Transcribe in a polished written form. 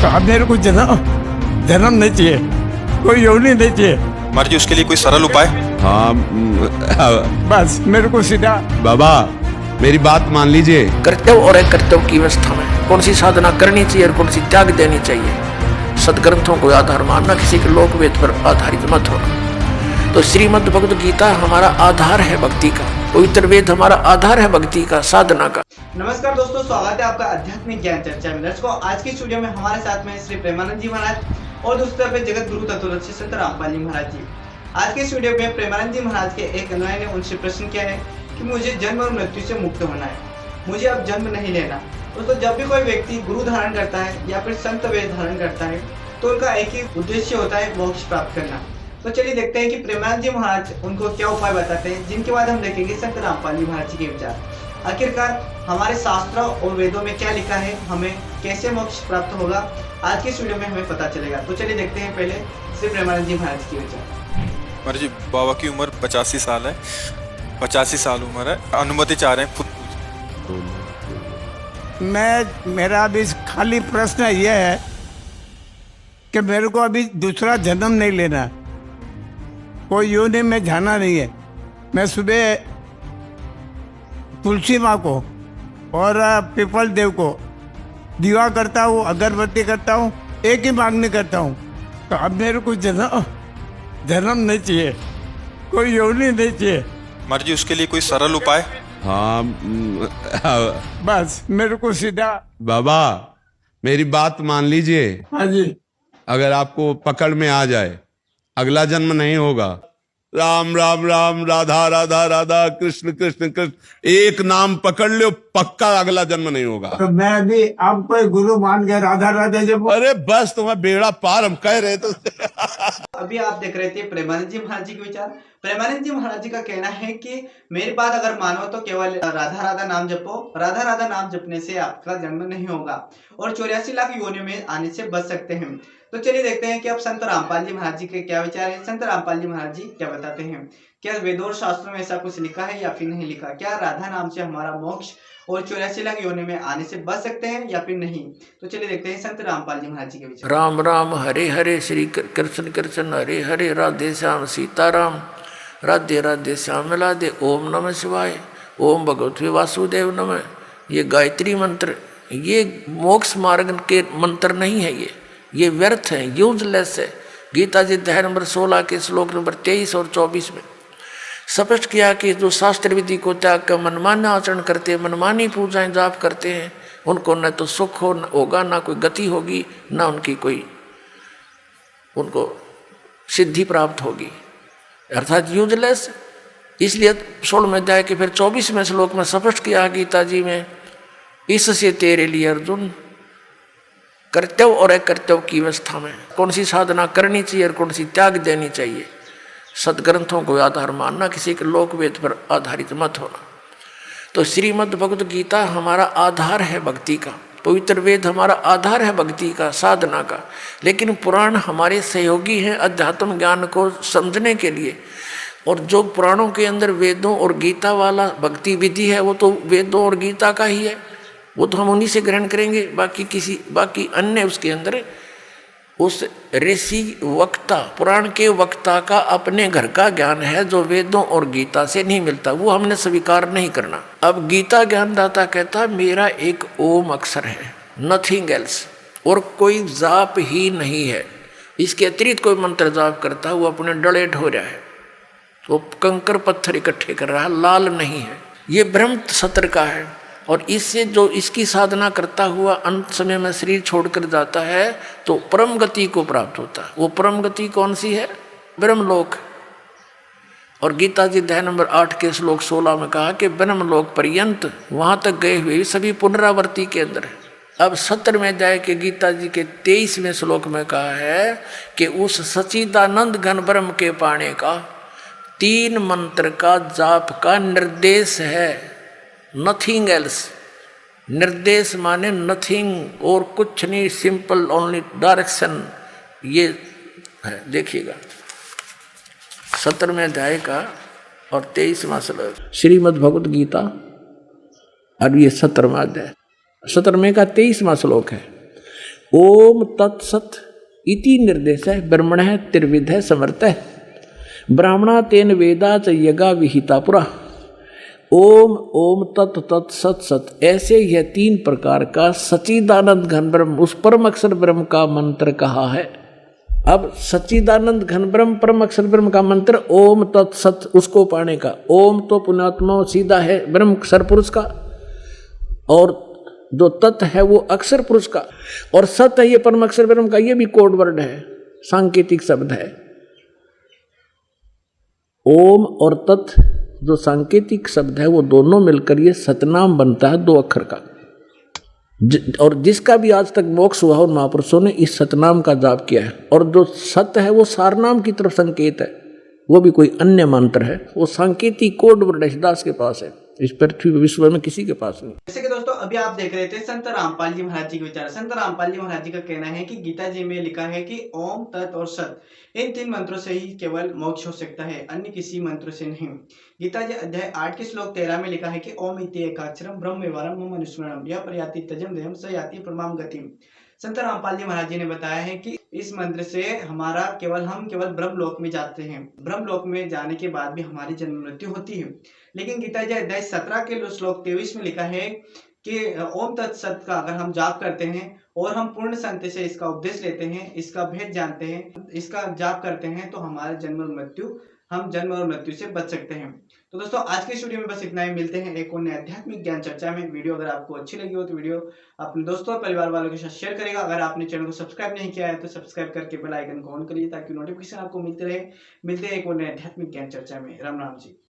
तो अब मेरे को जन्म नहीं चाहिए, कोई योनि नहीं चाहिए। महाराज जी उसके लिए कोई सरल उपाय? हाँ बस मेरे को सीधा बाबा मेरी बात मान लीजिए। कर्तव्य और अकर्तव्य की अवस्था में कौन सी साधना करनी चाहिए और कौन सी त्याग देनी चाहिए, सदग्रंथों को आधार मानना, किसी के लोक वेद पर आधारित मत होना। तो श्रीमद् भगवद गीता हमारा आधार है भक्ति का, पवित्र वेद हमारा आधार है भक्ति का, साधना का। नमस्कार दोस्तों, स्वागत है आपका आध्यात्मिक ज्ञान चर्चा में। दर्शकों, आज की स्टूडियो में हमारे साथ में श्री प्रेमानंद जी महाराज और दूसरी तरफ जगत गुरु तत्वदर्शी संत रामपाल जी महाराज जी। आज के स्टूडियो में प्रेमानंद जी महाराज के एक अनुयायी ने उनसे प्रश्न किया है कि मुझे जन्म और मृत्यु से मुक्त होना है, मुझे अब जन्म नहीं लेना। दोस्तों, जब भी कोई व्यक्ति गुरु धारण करता है या फिर संत वेद धारण करता है तो उनका एक ही उद्देश्य होता है, मोक्ष प्राप्त करना। तो चलिए देखते हैं कि प्रेमानंद जी महाराज उनको क्या उपाय बताते हैं, जिनके बाद हम देखेंगे संत रामपाल जी महाराज जी के विचार। आखिरकार हमारे शास्त्रों और वेदों में क्या लिखा है, हमें कैसे मोक्ष प्राप्त होगा, आज के स्टूडियो में हमें पता चलेगा। तो चलिए देखते हैं पहले श्री प्रेमानंद जी महाराज के विचार। महाराज जी बाबा की उम्र 85 साल है, 85 साल उम्र है, अनुमति चाह रहे हैं खुद। मेरा अभी खाली प्रश्न यह है कि मेरे को अभी दूसरा जन्म नहीं लेना, कोई योनि में जाना नहीं है। मैं सुबह तुलसी माँ को और पीपल देव को दीवा करता हूँ, अगरबत्ती करता हूँ, एक ही मांगनी करता हूँ। तो अब मेरे को जन्म नहीं चाहिए, कोई योनि नहीं चाहिए। महाराज जी उसके लिए कोई सरल उपाय? हाँ बस मेरे को सीधा बाबा मेरी बात मान लीजिए। हाँ जी, अगर आपको पकड़ में आ जाए अगला जन्म नहीं होगा, राम राम राम राधा राधा राधा कृष्ण कृष्ण कृष्ण एक नाम पकड़ लो, पक्का अगला जन्म नहीं होगा। तो मैं अभी आपको गुरु मान के राधा राधा जब अरे बस तुम्हारा बेड़ा पार, हम कह रहे तो। अभी आप देख रहे थे प्रेमानंद जी महाराज जी के विचार। प्रेमानंद जी महाराज जी का कहना है कि मेरी बात अगर मानो तो केवल राधा राधा नाम जपो, राधा राधा नाम जपने से आपका जन्म नहीं होगा और 84 लाख योनियों में आने से बच सकते हैं। तो चलिए देखते हैं कि अब संत रामपाल जी महाराज जी के क्या विचार है, संत रामपाल जी महाराज जी क्या बताते हैं। क्या वेदों और शास्त्रों में ऐसा कुछ लिखा है या फिर नहीं लिखा? क्या राधा नाम से हमारा मोक्ष और 84 लाख योनि में आने से बच सकते हैं या फिर नहीं? तो चलिए देखते हैं संत रामपाल जी महाराज जी के विचार। राम राम हरे हरे, श्री कृष्ण कृष्ण हरे हरे, राधे श्याम सीताराम, राधे राधे श्याम राधे। ओम नमः शिवाय, ओम भगवते वासुदेव नमः। ये गायत्री मंत्र, ये मोक्ष मार्ग के मंत्र नहीं है, ये व्यर्थ है, यूजलेस है। गीता जी अध्याय नंबर 16 के श्लोक नंबर 23 और 24 में स्पष्ट किया कि जो शास्त्र विधि को त्याग कर मनमाना आचरण करते हैं, मनमानी पूजाएं जाप करते हैं, उनको न तो सुख होगा, ना कोई गति होगी, ना उनकी कोई उनको सिद्धि प्राप्त होगी, अर्थात यूजलेस। इसलिए 16वें अध्याय के फिर 24वें श्लोक में स्पष्ट किया गीता जी में, इससे तेरे लिए अर्जुन कर्तव्य और अकर्तव्य की अवस्था में कौन सी साधना करनी चाहिए और कौन सी त्याग देनी चाहिए, सदग्रंथों को आधार मानना, किसी के लोक वेद पर आधारित मत होना। तो श्रीमद् भगवद गीता हमारा आधार है भक्ति का, पवित्र वेद हमारा आधार है भक्ति का, साधना का। लेकिन पुराण हमारे सहयोगी हैं अध्यात्म ज्ञान को समझने के लिए, और जो पुराणों के अंदर वेदों और गीता वाला भक्ति विधि है वो तो वेदों और गीता का ही है, वो तो हम उन्हीं से ग्रहण करेंगे। बाकी अन्य उसके अंदर उस ऋषि वक्ता, पुराण के वक्ता का अपने घर का ज्ञान है जो वेदों और गीता से नहीं मिलता, वो हमने स्वीकार नहीं करना। अब गीता ज्ञानदाता कहता मेरा एक ओम अक्षर है, नथिंग एल्स, और कोई जाप ही नहीं है, इसके अतिरिक्त कोई मंत्र जाप करता वो अपने डले ढो रहा है, वो कंकर पत्थर इकट्ठे कर रहा है, लाल नहीं है। ये ब्रह्म सत्र का है, और इससे जो इसकी साधना करता हुआ अंत समय में शरीर छोड़कर जाता है तो परम गति को प्राप्त होता है। वो परम गति कौन सी है? ब्रह्मलोक। और गीता जी अध्याय नंबर 8 के श्लोक 16 में कहा कि ब्रह्मलोक पर्यंत, वहाँ तक गए हुए सभी पुनरावर्ती के अंदर है। अब 17वें अध्याय के गीता जी के 23वें श्लोक में कहा है कि उस सच्चिदानंद घन ब्रह्म के पाने का 3 मंत्र का जाप का निर्देश है, नथिंग एल्स। निर्देश माने नथिंग, और कुछ नहीं, सिंपल ओनली डायरेक्शन। ये है, देखिएगा 17वें अध्याय का और 23वां श्लोक श्रीमद् भगवद गीता, और ये 17वां अध्याय 17वें का 23वां श्लोक है। ओम तत्सत इति निर्देश है ब्रह्मण है त्रिविध है समर्थ है ब्राह्मणा तेन वेदा च यज्ञा विहिता पुरा। ओम ओम तत् तत् सत सत, ऐसे यह 3 प्रकार का सच्चिदानंद घन ब्रह्म उस परम अक्षर ब्रह्म का मंत्र कहा है। अब सच्चिदानंद घन ब्रह्म परम अक्षर ब्रह्म का मंत्र ओम तत् सत, उसको पाने का। ओम तो पुण्यात्मा सीधा है ब्रह्म अक्षर पुरुष का, और जो तत् है वो अक्षर पुरुष का, और सत है ये परम अक्षर ब्रह्म का। ये भी कोड वर्ड है, सांकेतिक शब्द है। ओम और तत् जो सांकेतिक शब्द है वो दोनों मिलकर ये सतनाम बनता है 2 अक्षर का। और जिसका भी आज तक मोक्ष हुआ उन महापुरुषों ने इस सतनाम का जाप किया है। और जो सत्य है वो सारनाम की तरफ संकेत है, वो भी कोई अन्य मंत्र है, वो सांकेतिक कोड वर्ड दास के पास है, इस पृथ्वी विश्व में किसी के पास नहीं। जैसे कि दोस्तों अभी आप देख रहे थे संत रामपाल जी महाराज जी के विचार। संत रामपाल जी महाराज जी का कहना है कि गीता जी में लिखा है कि ओम तत् और सत इन 3 मंत्रों से ही केवल मोक्ष हो सकता है, अन्य किसी मंत्र से नहीं। गीता जी अध्याय 8 के श्लोक 13 में लिखा है कि ओम इति एकाक्षरम ब्रह्मविवरम मम अनुस्मरणम यः प्रयाति तजम देहम स याति परमां गतिम। संत रामपाल जी महाराज जी ने बताया है कि इस मंत्र से हम केवल ब्रह्म लोक में जाते हैं। ब्रह्म लोक में जाने के बाद भी हमारी जन्म मृत्यु होती है। लेकिन गीता जी अध्याय 17 के श्लोक 23 में लिखा है कि ओम तत्सत का अगर हम जाप करते हैं और हम पूर्ण संत से इसका उपदेश लेते हैं, इसका भेद जानते हैं, इसका जाप करते हैं, तो हम जन्म और मृत्यु से बच सकते हैं। तो दोस्तों आज के वीडियो में बस इतना ही। मिलते हैं एक और आध्यात्मिक ज्ञान चर्चा में। वीडियो अगर आपको अच्छी लगी हो तो वीडियो अपने दोस्तों और परिवार वालों के साथ शेयर करेगा। अगर आपने चैनल को सब्सक्राइब नहीं किया है तो सब्सक्राइब करके बेल आइकन को ऑन करिए ताकि नोटिफिकेशन आपको मिलते रहे। मिलते हैं एक और आध्यात्मिक ज्ञान चर्चा में। राम राम जी।